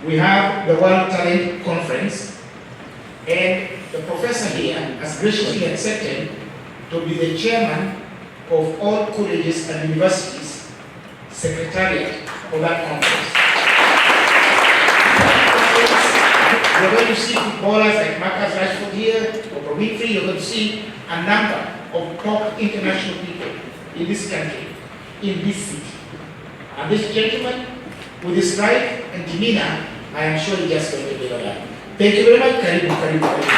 we have the World Talent Conference, and the professor here has graciously accepted to be the chairman of all colleges and universities secretariat for that conference. You're going to see footballers like Marcus Rashford here, or Winfrey. You're going to see a number of top international people in this country, in this city. And this gentleman, with his stride and demeanor, I am sure he's just going to deliver that. Thank you very much. Karibu, karibu, karibu.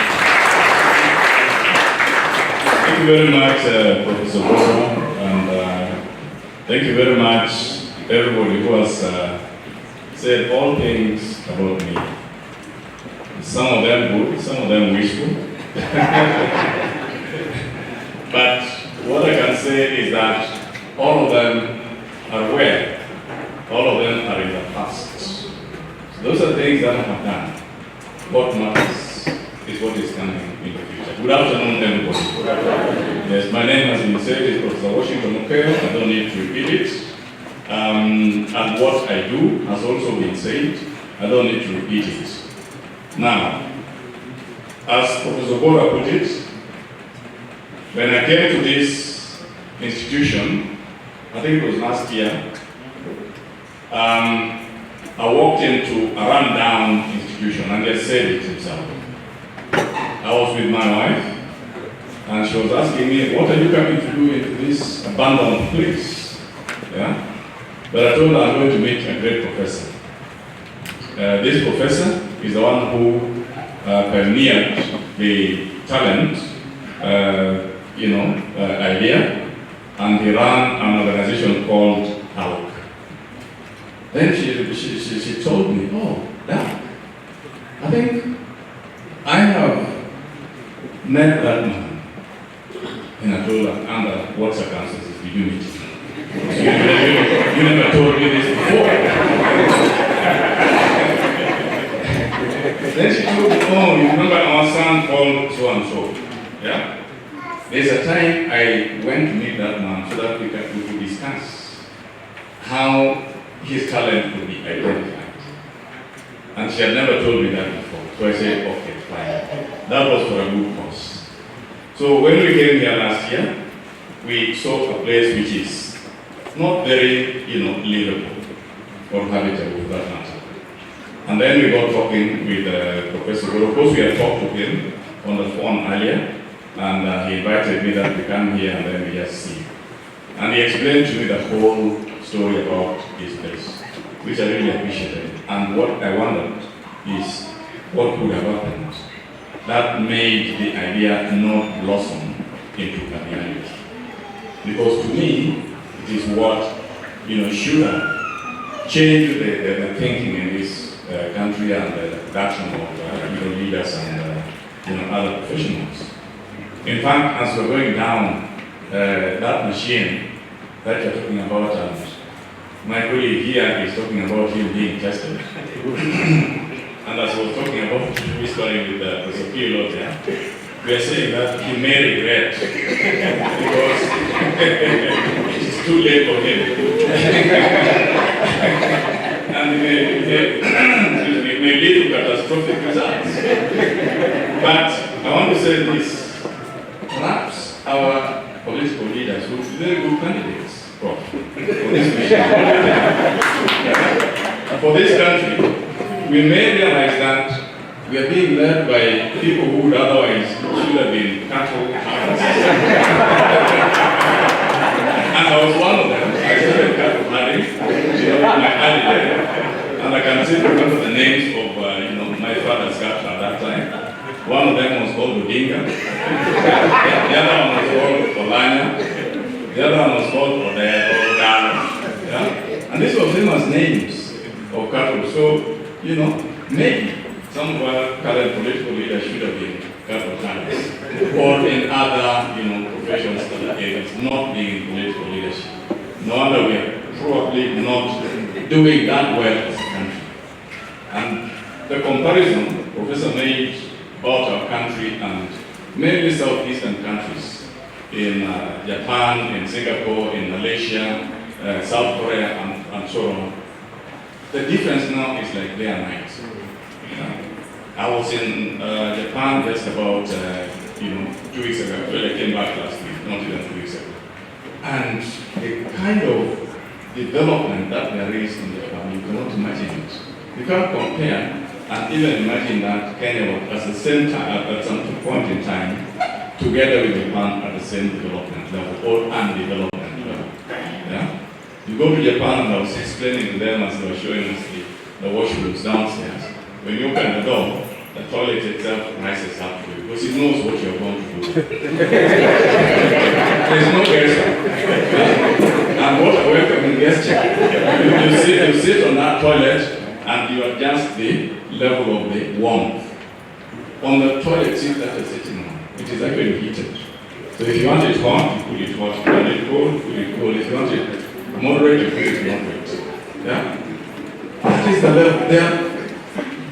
Thank you very much, Professor Prof, and thank you very much, everybody who has said all things about me. Some of them good, some of them wishful. But what I can say is that all of them are well. All of them are in the past. So those are things that I have done. What matters is what is coming in the future. Good afternoon, everybody. Yes, my name has been said is Professor Okeyo. I don't need to repeat it. And what I do has also been said. I don't need to repeat it. Now, as Professor Bora put it, when I came to this institution, I think it was last year, I walked into a rundown institution, and they said it himself. I was with my wife, and she was asking me, what are you coming to do into this abandoned place? Yeah? But I told her I'm going to meet a great professor. This professor is the one who pioneered the talent idea, and he ran an organization called HALC. Then she told me, oh, Dad, I think I have met that man. And I told her, under what circumstances did you meet him? You never told me this before. Then she told me, oh, you remember our son called so and so. Yeah? There's a time I went to meet that man so that we could discuss how his talent could be identified. And she had never told me that before. So I said, okay, fine. That was for a good cause. So when we came here last year, we saw a place which is not very, livable or habitable for that matter. And then we got talking with Professor Goro. Of course, we had talked to him on the phone earlier, and he invited me that we come here and then we just see. And he explained to me the whole story about this place, which I really appreciated. And what I wondered is what could have happened that made the idea not blossom into a reality. Because to me, it is what should have changed the thinking in this country and the production of leaders and other professionals. In fact, as we're going down that machine that you're talking about, and my colleague here is talking about him being tested. And as I was talking about this story with Professor Okeyo there, we are saying that he may regret because it's too late for him. And it may lead to catastrophic results. But I want to say this, perhaps our political leaders would be very good candidates, Prof, for this mission. For this country, we may realize that we are being led by people who would otherwise should have been cattle hunters. And I was one of them. I started cattle hunting, in my early days. And I can still remember the names of my father's cattle at that time. One of them was called Odinga. The other one was called Olanya. The other one was called Odano. Yeah? And these were famous names of cattle. So, maybe some of our current political leaders should have been cattle hunters or in other, professions that are not being in political leadership. No wonder we are probably not doing that well as a country. And the comparison Professor made about our country and mainly southeastern countries in Japan, in Singapore, in Malaysia, South Korea, and so on, The difference now is like day and night. I was in Japan just about 2 weeks ago. Actually, I came back last week, not even 2 weeks ago. And the kind of development that there is in Japan, you cannot imagine it. You can't compare and even imagine that Kenya was at the same time, at some point in time, together with Japan at the same development level, or undevelopment level. Yeah? You go to Japan, and I was explaining to them as they were showing us the washrooms downstairs. When you open the door, the toilet itself rises up to you because it knows what you're going to do. There's no gesture. And what a welcoming gesture. You sit on that toilet and you adjust the level of the warmth. On the toilet seat that you're sitting on, it is actually heated. So if you want it hot, you put it hot. If you want it cold, put it cold. If you want it moderate, you put it moderate. Yeah? That is the level. They are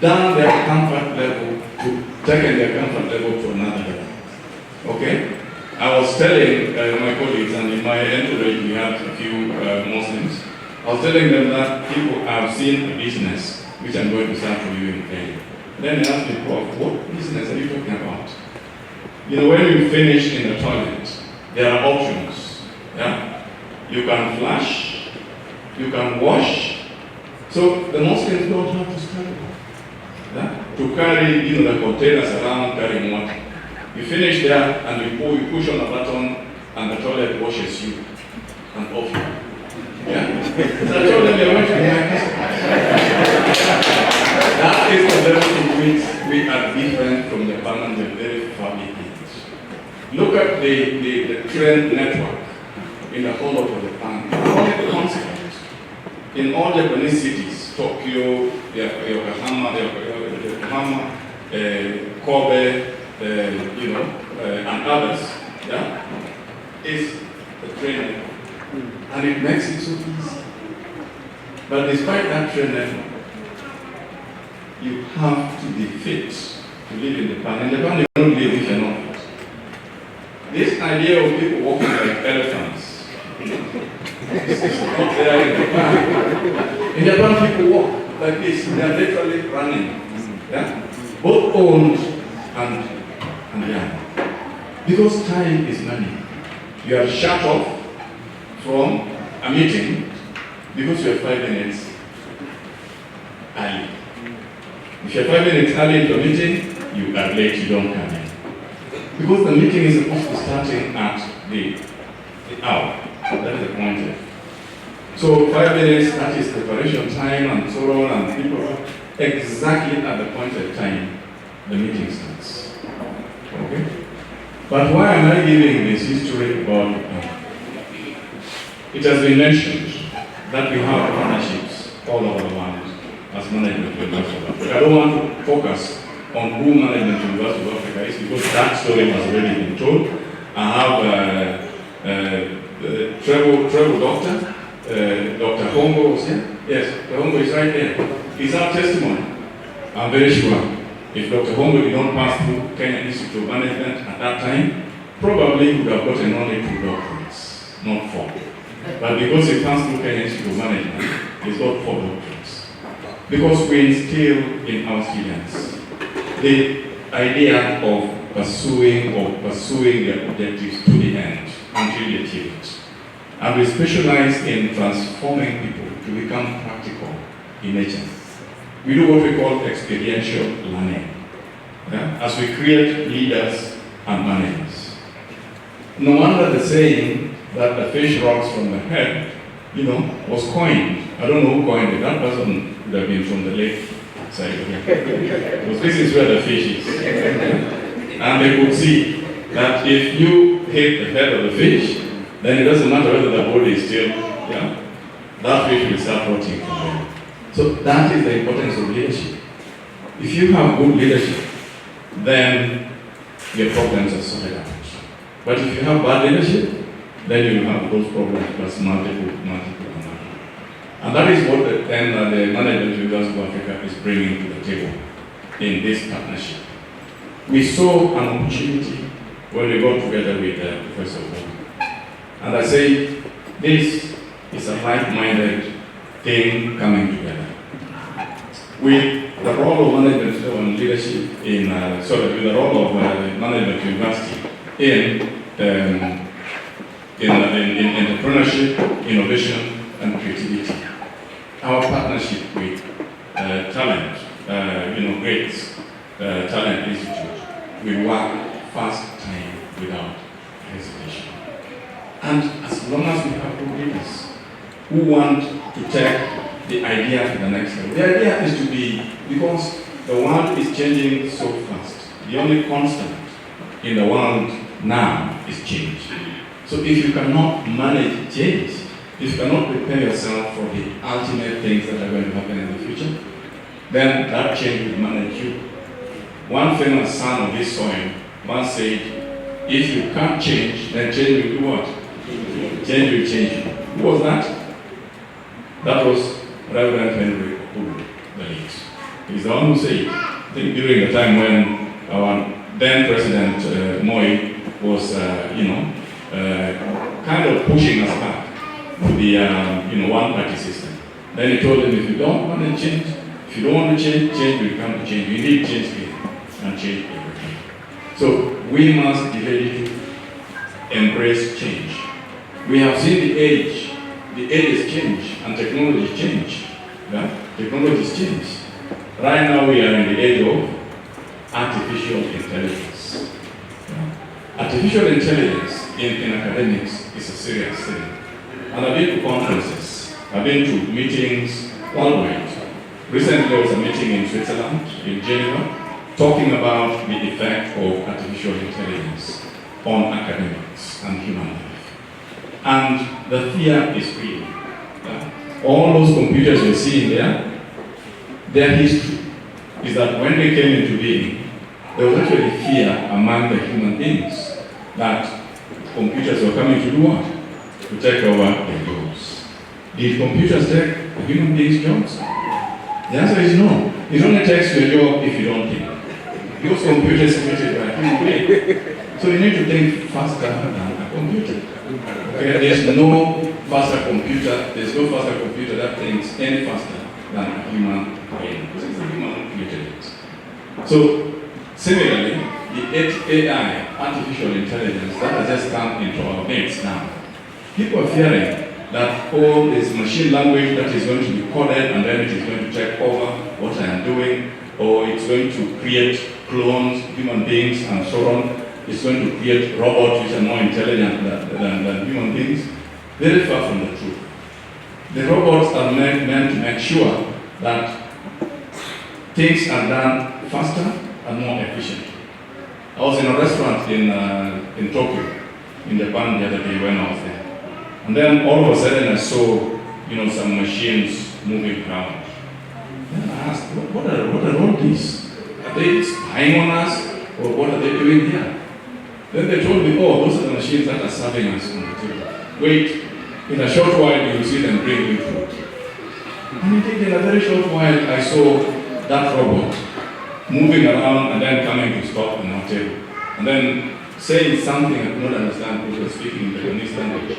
down their comfort level to taking their comfort level to another level. Okay? I was telling my colleagues, and in my entourage we had a few Muslims, I was telling them that people have seen a business which I'm going to start for you in Kenya. Then they asked me, Prof, what business are you talking about? You know, when you finish in the toilet, there are options. Yeah? You can flush, you can wash. So the Muslims don't have to struggle. Yeah? To carry, the containers around carrying water. You finish there and you push on a button and the toilet washes you and off you. Yeah? So I told them you're going to be my customer. That is the level in which we are different from Japan and the very far behind. Look at the train network in the whole of Japan. Only the concept. In all Japanese cities, Tokyo, Yokohama, Kobe, and others, yeah, is the train network. And it makes it so easy. But despite that train network, you have to be fit to live in Japan. In Japan, you don't live if you're not fit. This idea of people walking like elephants is not there in Japan. In Japan, people walk like this. They are literally running. Yeah? Both owned and young. Because time is money. You are shut off from a meeting because you are 5 minutes early. If you're 5 minutes early into a meeting, you are late, you don't come in. Because the meeting is supposed to be starting at the hour. That is the point there. So 5 minutes, that is preparation time and so on, and people are exactly at the point of time the meeting starts. Okay? But why am I giving this history about it has been mentioned that we have partnerships all over the world as Management University of Africa. I don't want to focus on who Management University of Africa is because that story has already been told. I have the travel doctor, Dr. Hongo was here. Yes, Dr. Hongo is right there. It's our testimony. I'm very sure if Dr. Hongo did not pass through Kenya Institute of Management at that time, probably he would have gotten only 2 doctorates, not 4. But because he passed through Kenya Institute of Management, he's got 4 doctorates. Because we instill in our students the idea of pursuing their objectives to the end until they achieve it. And we specialize in transforming people to become practical in nature. We do what we call experiential learning, yeah? As we create leaders and managers. No wonder the saying that the fish rots from the head, was coined. I don't know who coined it. That person would have been from the lake side of here. Because this is where the fish is. And they could see that if you hit the head of the fish, then it doesn't matter whether the body is still, that fish will start rotting from there. So that is the importance of leadership. If you have good leadership, then your problems are sorted out. But if you have bad leadership, then you will have those problems plus multiple. And that is what the Management University of Africa is bringing to the table in this partnership. We saw an opportunity when we got together with Professor Okeyo. And I say, this is a like-minded thing coming together. with the role of management and leadership in, with the role of management university in entrepreneurship, innovation, and creativity. Our partnership with talent, great talent institute, will work first time without hesitation. And as long as we have good leaders who want to take the idea to the next level, the idea is to be, because the world is changing so fast, the only constant in the world now is change. So if you cannot manage change, if you cannot prepare yourself for the ultimate things that are going to happen in the future, then that change will manage you. One famous son of this soil once said, if you can't change, then change will do what? Change will change you. Who was that? That was Reverend Henry Okeyo, the late. He's the one who said, I think during the time when our then President Moi was, kind of pushing us back to the one-party system. Then he told them, if you don't want to change, if you don't want to change, change will come to change. You need change here and change everything. So we must be ready to embrace change. We have seen the age is change and technology change. Yeah? Technology is change. Right now we are in the age of artificial intelligence. Yeah? Artificial intelligence in academics is a serious thing. And I've been to conferences, I've been to meetings worldwide. Recently there was a meeting in Switzerland, in Geneva, talking about the effect of artificial intelligence on academics and human life. And the fear is real. All those computers you see in there, their history is that when they came into being, there was actually fear among the human beings that computers were coming to do what? To take over their jobs. Did computers take the human beings' jobs? The answer is no. It only takes your job if you don't think. Because computers are created by human beings. So you need to think faster than a computer. Okay? There's no faster computer that thinks any faster than a human brain. Because it's a human who created it. So similarly, the AI, artificial intelligence, that has just come into our midst now. People are fearing that all this machine language that is going to be coded and then it is going to take over what I am doing, or it's going to create clones, human beings, and so on. It's going to create robots which are more intelligent than human beings. Very far from the truth. The robots are meant to make sure that things are done faster and more efficient. I was in a restaurant in Tokyo, in Japan, the other day when I was there. And then all of a sudden I saw, some machines moving around. Then I asked, what are all these? Are they spying on us? Or what are they doing here? Then they told me, those are the machines that are serving us on the table. Wait, in a short while you will see them bring you food. And indeed, in a very short while I saw that robot moving around and then coming to stop on our table. And then saying something I could not understand because we were speaking in the Japanese language.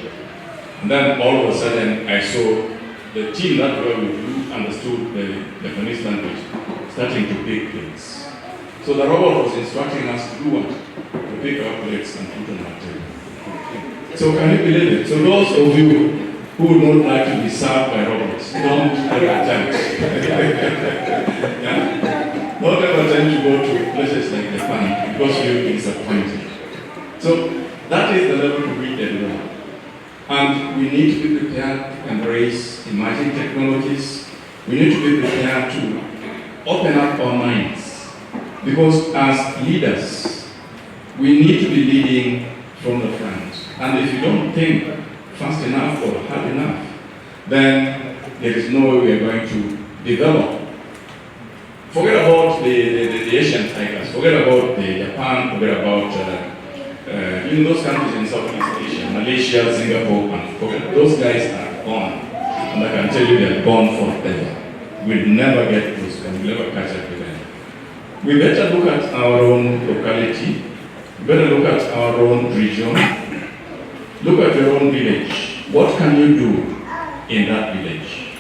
And then all of a sudden I saw the team that were with you understood the Japanese language starting to pick plates. So the robot was instructing us to do what? To pick our plates and put on our table. So can you believe it? So those of you who would not like to be served by robots, don't ever attempt. Yeah? Don't ever attempt to go to places like Japan because you'll be disappointed. So that is the level to which they develop. And we need to be prepared to embrace emerging technologies. We need to be prepared to open up our minds. Because as leaders, we need to be leading from the front. And if you don't think fast enough or hard enough, then there is no way we are going to develop. Forget about the Asian tigers, forget about Japan, forget about those countries in Southeast Asia, Malaysia, Singapore, and forget, those guys are gone. And I can tell you they are gone forever. We'll never get those guys, we'll never catch up with them. We better look at our own locality, we better look at our own region, look at your own village. What can you do in that village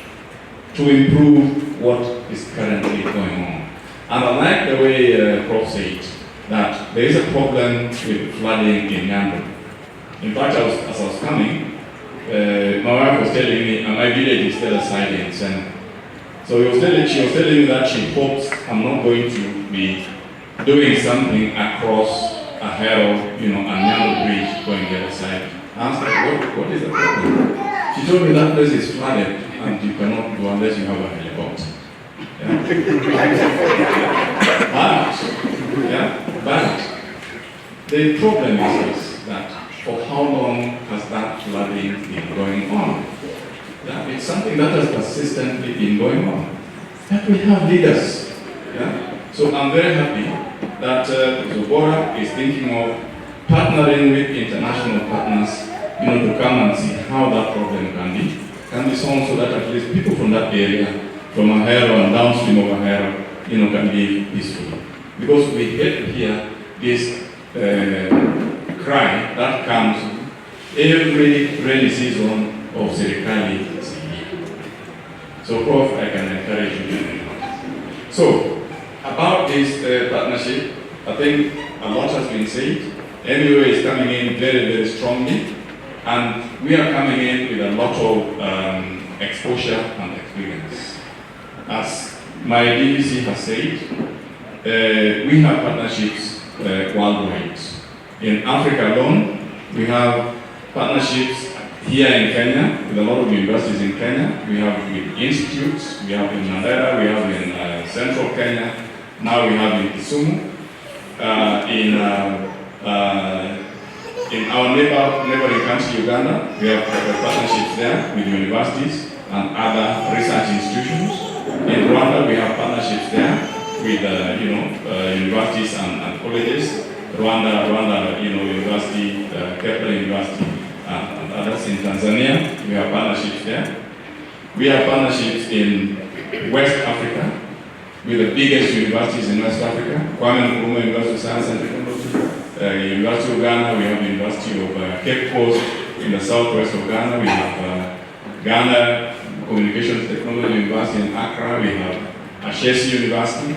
to improve what is currently going on. And I like the way Prof said that there is a problem with flooding in Yambo. In fact, as I was coming, my wife was telling me, and my village is still aside in Sen. So she was telling me that she hopes I'm not going to be doing something across a Hero, a narrow bridge going the other side. I asked her, what is the problem? She told me that place is flooded and you cannot go unless you have a helicopter. But the problem is that for how long has that flooding been going on? Yeah, it's something that has persistently been going on. That we have leaders. Yeah? So I'm very happy that Zobora is thinking of partnering with international partners, to come and see how that problem can be solved, so that at least people from that area, from Ahero and downstream of Ahero, can live peacefully. Because we get to hear this cry that comes every rainy season of Serikali. So, Prof, I can encourage you. So, about this partnership, I think a lot has been said. MUA is coming in very, very strongly, and we are coming in with a lot of exposure and experience. As my DVC has said, we have partnerships worldwide. In Africa alone, we have partnerships here in Kenya, with a lot of universities in Kenya. We have with institutes, we have in Mandera, we have in central Kenya, now we have in Kisumu. In our neighboring country, Uganda, we have partnerships there with universities and other research institutions. In Rwanda, we have partnerships there with universities and colleges. Rwanda, University, Kepler University, and others. In Tanzania, we have partnerships there. We have partnerships in West Africa with the biggest universities in West Africa. Kwame Nkrumah University of Science and Technology, University of Ghana, we have the University of Cape Coast in the southwest of Ghana. We have Ghana Communications Technology University in Accra. We have Ashesi University.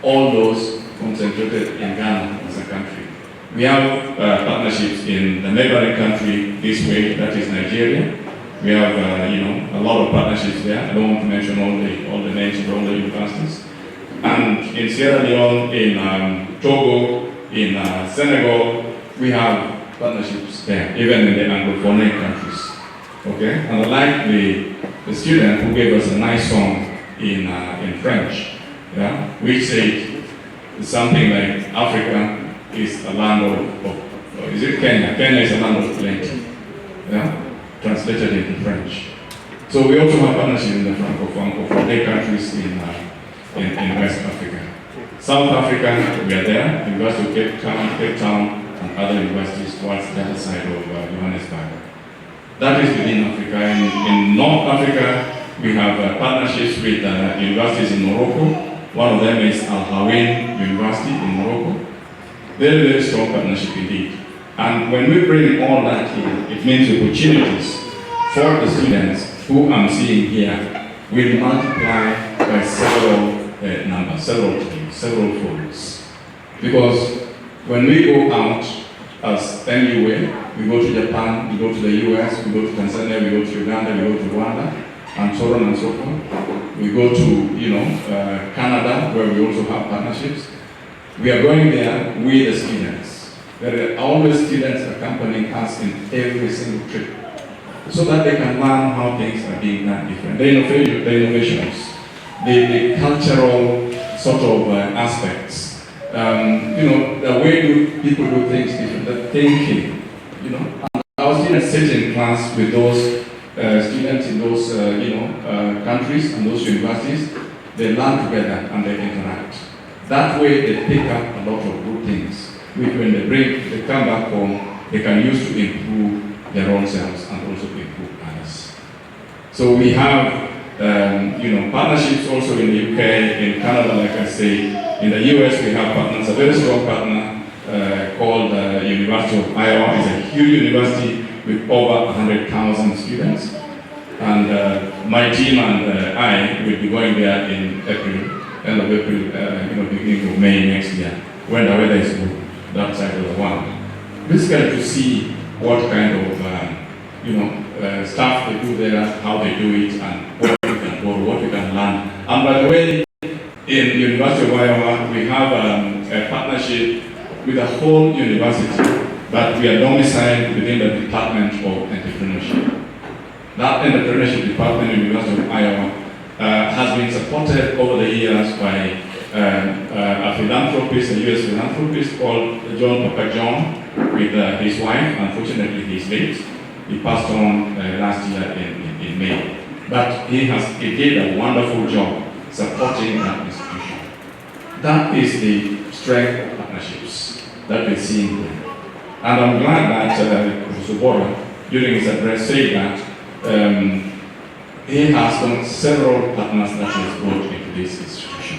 All those concentrated in Ghana as a country. We have partnerships in the neighboring country this way, that is Nigeria. We have a lot of partnerships there. I don't want to mention all the names of all the universities. And in Sierra Leone, in Togo, in Senegal, we have partnerships there, even in the Anglophonic countries. Okay, and I like the student who gave us a nice song in French, which said something like Africa is a land of is it Kenya? Kenya is a land of plenty. Translated into French. So we also have partnership in the Francophone countries in West Africa. South Africa, we are there, University of Cape Town, and other universities towards the other side of Johannesburg. That is within Africa. In North Africa, we have partnerships with universities in Morocco. One of them is Al Hawain University in Morocco. Very, very strong partnership indeed. And when we bring all that here, it means opportunities for the students who I'm seeing here will multiply by several numbers, several teams, several folds. Because when we go out as MUA, we go to Japan, we go to the US, we go to Tanzania, we go to Uganda, we go to Rwanda, and so on and so forth. We go to Canada, where we also have partnerships. We are going there with the students. There are always students accompanying us in every single trip, so that they can learn how things are being done different. The innovations, the cultural sort of aspects. The way people do things different, the thinking. And our students sit in class with those students in those countries and those universities. They learn together and they interact. That way they pick up a lot of good things, which when they come back home, they can use to improve their own selves and also improve others. So we have partnerships also in the UK, in Canada, like I say. In the US we have partners, a very strong partner called University of Iowa. It's a huge university with over 100,000 students. And my team and I will be going there in April, end of April, beginning of May next year, when the weather is good, that side of the world. Basically to see what kind of, stuff they do there, how they do it, and what we can go, what we can learn. And by the way, in University of Iowa, we have a partnership with the whole university, but we are domiciled within the Department of Entrepreneurship. That entrepreneurship department in the University of Iowa has been supported over the years by a philanthropist, a U.S. philanthropist called Papa John, with his wife. Unfortunately, he's late. He passed on last year in May. But he did a wonderful job supporting that institution. That is the strength of partnerships that we're seeing there. And I'm glad that Professor Bora, during his address, said that he has done several partners that he has brought into this institution.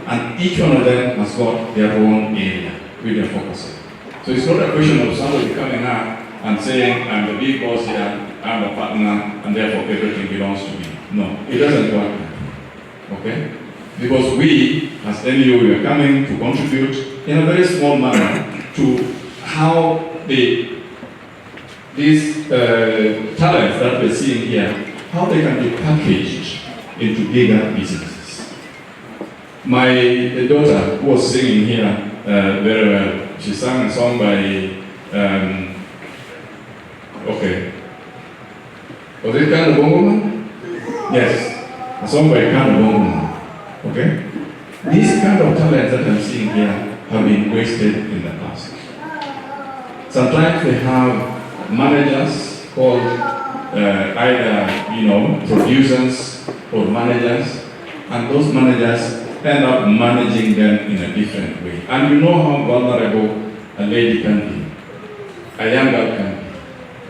And each one of them has got their own area with their focus. So it's not a question of somebody coming up and saying, I'm the big boss here, I'm the partner, and therefore everything belongs to me. No, it doesn't work. Okay? Because we, as NU, we are coming to contribute in a very small manner to how these talents that we're seeing here, how they can be packaged into bigger businesses. My daughter, who was singing here very well, she sang a song by, was it Kanda Bongoman? Yes, a song by Kanda Bongoman. Okay? These kind of talents that I'm seeing here have been wasted in the past. Sometimes they have managers called either, producers or managers, and those managers end up managing them in a different way. And you know how vulnerable a lady can be, a young girl can be.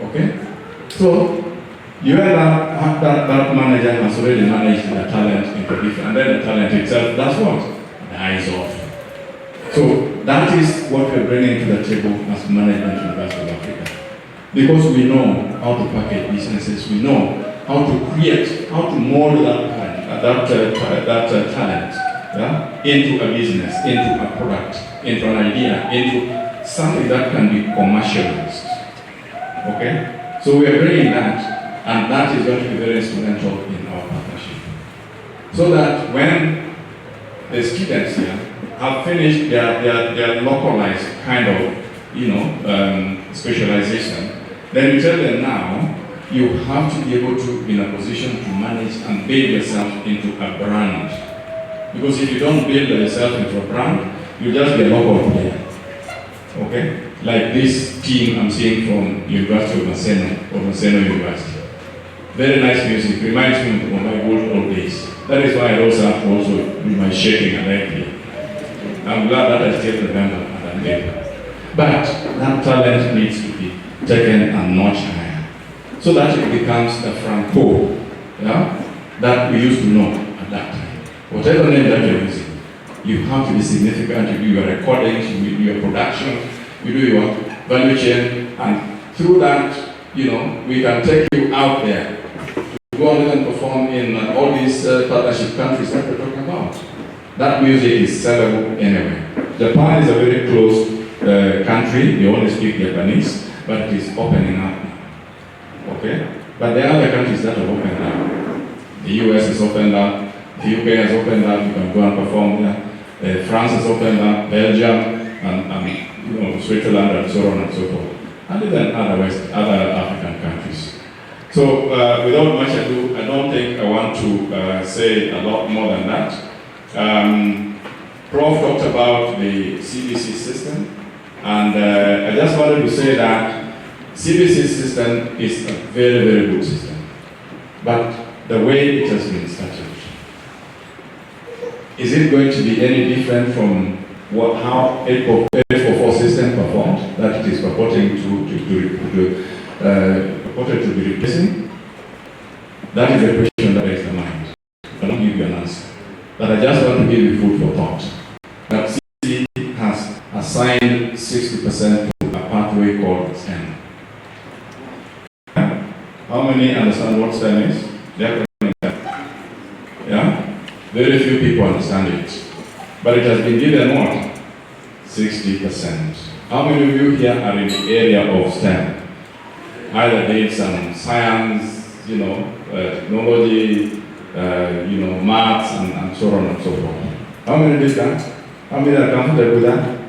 Okay? So, you end up, that manager has already managed the talent into different, and then the talent itself, that's what? Dies off. So, that is what we're bringing to the table as Management University of Africa. Because we know how to package businesses, we know how to create, how to mold that talent into a business, into a product, into an idea, into something that can be commercialized. Okay? So we are bringing that, and that is going to be very instrumental in our partnership. So that when the students here have finished their localized kind of, specialization, then you tell them now, you have to be able to be in a position to manage and build yourself into a brand. Because if you don't build yourself into a brand, you just be a local player. Okay? Like this team I'm seeing from University of Maseno University. Very nice music, reminds me of my old days. That is why I also do my shaking and everything. I'm glad that I still remember and I'm able. But that talent needs to be taken a notch higher, so that it becomes the Franco, that we used to know at that time. Whatever name that you're using, you have to be significant. You do your recordings, you do your production, you do your value chain, and through that, we can take you out there to go and perform in all these partnership countries that we're talking about. That music is sellable anyway. Japan is a very closed country. They only speak Japanese, but it is opening up now. Okay? But there are other countries that have opened up. The US has opened up. The UK has opened up. You can go and perform there. France has opened up. Belgium and Switzerland and so on and so forth. And even other African countries. So without much ado, I don't think I want to say a lot more than that. Prof talked about the CBC system, and I just wanted to say that CBC system is a very, very good system. But the way it has been structured, is it going to be any different from how 844 system performed, that it is purporting to be replacing? That is a question that is in the mind. I don't give you an answer. But I just want to give you food for thought. That CBC has assigned 60% to a pathway called STEM. How many understand what STEM is? Very few people understand it. But it has been given what? 60%. How many of you here are in the area of STEM? Either did some science, technology, maths, and so on and so forth. How many did that? How many are comfortable with that?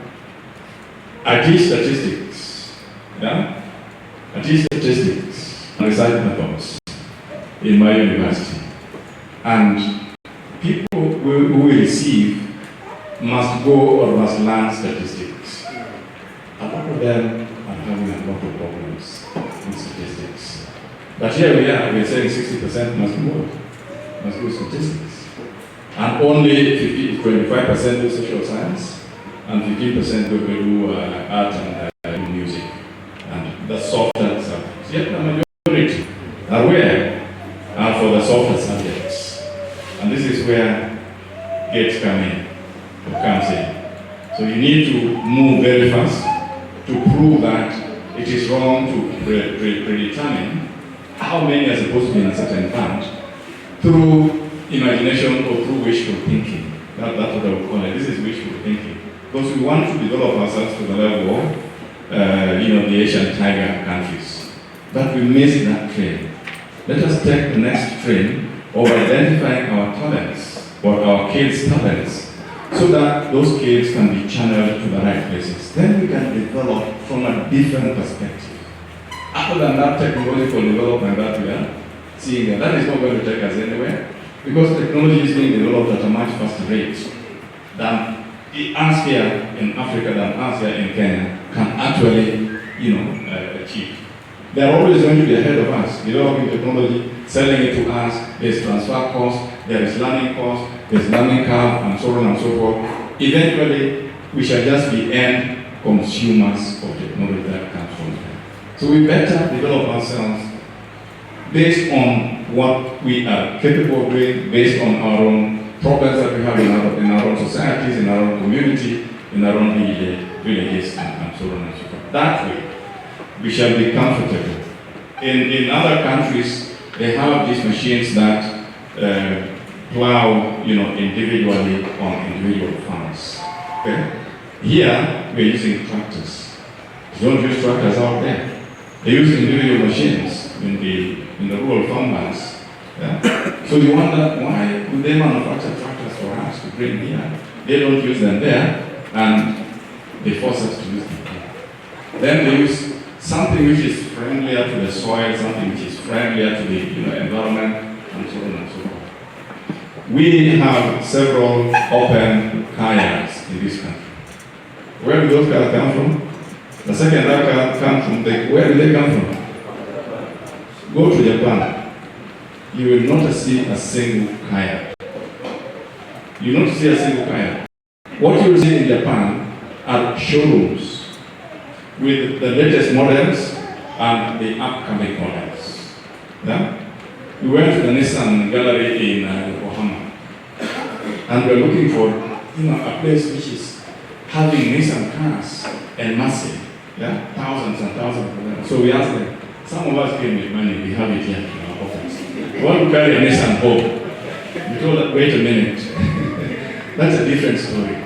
I teach statistics. Yeah? I teach statistics and research methods in my university. And people who will receive must go or must learn statistics. A lot of them are having a lot of problems with statistics. But here we're saying 60% must do statistics. And only 25% do social science, and 15% will do art and music. And the softer subjects. Yet the majority are where? Are for the softer subjects. And this is where gates comes in. So you need to move very fast to prove that it is wrong to predetermine how many are supposed to be in a certain band through imagination or through wishful thinking. That's what I would call it. This is wishful thinking. Because we want to develop ourselves to the level of the Asian tiger countries. But we missed that train. Let us take the next train of identifying our talents or our kids' talents so that those kids can be channeled to the right places. Then we can develop from a different perspective. Other than that technological development that we are seeing, that is not going to take us anywhere because technology is being developed at a much faster rate than us here in Africa, than us here in Kenya can actually, achieve. They are always going to be ahead of us, developing technology, selling it to us. There's transfer cost, there is learning cost, there's learning curve, and so on and so forth. Eventually, we shall just be end consumers of technology that comes from them. So we better develop ourselves based on what we are capable of doing, based on our own problems that we have in our own societies, in our own community, in our own villages, and so on and so forth. That way, we shall be comfortable. In other countries, they have these machines that plow, individually on individual farms. Okay? Here, we're using tractors. You don't use tractors out there. They use individual machines in the rural farmlands. Yeah? So you wonder, why do they manufacture tractors for us to bring here? They don't use them there, and they force us to use them here. Then they use something which is friendlier to the soil, something which is friendlier to the environment, and so on and so forth. We have several open kayaks in this country. Where do those kayaks come from? The second kayak come from, where do they come from? Go to Japan. You will not see a single kayak. You will not see a single kayak. What you will see in Japan are showrooms with the latest models and the upcoming models. Yeah? We went to the Nissan gallery in Yokohama, and we're looking for a place which is having Nissan cars and massive, thousands and thousands of them. So we asked them, some of us came with money, we have it here in our office. We want to carry a Nissan home. We told them, wait a minute. That's a different story.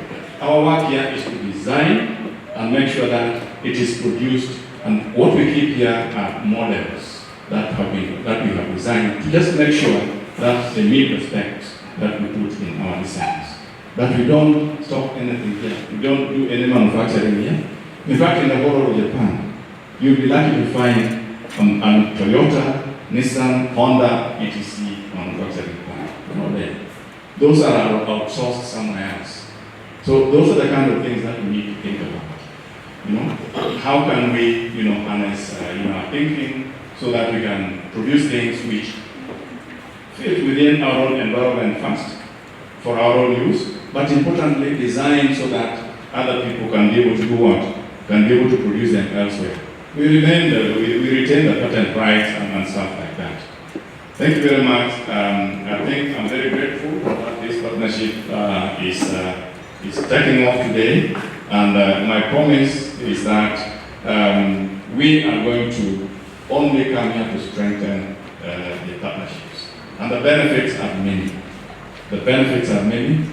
Our work here is to design and make sure that it is produced, and what we keep here are models that we have designed to just make sure that they meet the specs that we put in our designs. But we don't stop anything here. We don't do any manufacturing here. In fact, in the whole of Japan, you'll be lucky to find a Toyota, Nissan, Honda, etc. manufacturing plant. Not there. Those are outsourced somewhere else. So those are the kind of things that we need to think about. How can we, harness, our thinking so that we can produce things which fit within our own environment first for our own use, but importantly designed so that other people can be able to do what? Can be able to produce them elsewhere. We retain the patent rights and stuff like that. Thank you very much. I think I'm very grateful that this partnership is taking off today. And my promise is that we are going to only come here to strengthen the partnerships. And the benefits are many. The benefits are many.